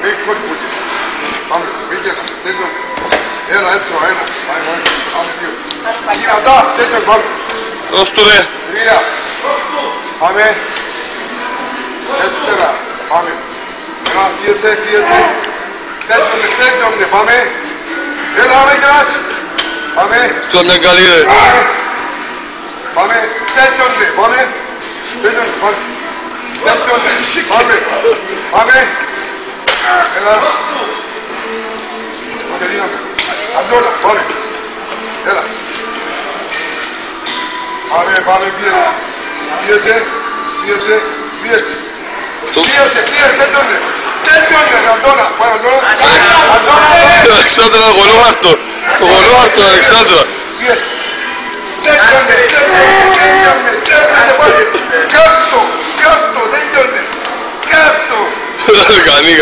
Μην χωρίς. Πάμε, πήγαινα, τέτοιον. Έλα έτσι ο ένα. Πάμε δύο. Δυνατά, τέτοιον πάμε. Δώσ' του ρε. 3. Πάμε. 4. Πάμε. Έλα, πίεσε. Τέτοιον, πάμε. Έλα, μέγας. Πάμε. Ποιο μια καλή ρε. Πάμε. Τέτοιον, πάμε. Πάμε. Έλα. Κατερίνα. Αντώνα, πάμε. Έλα. Πάμε, πίεσε. Πίεσε, τέτοιον, Αντώνα. Πάμε, Αντώνα. Αλεξάνδρα, γολόχαρτο. Το γολόχαρτο, Αλεξάνδρα. Πίεσε. Τέτοιον, κάτω, τέτοιον. Κανεί.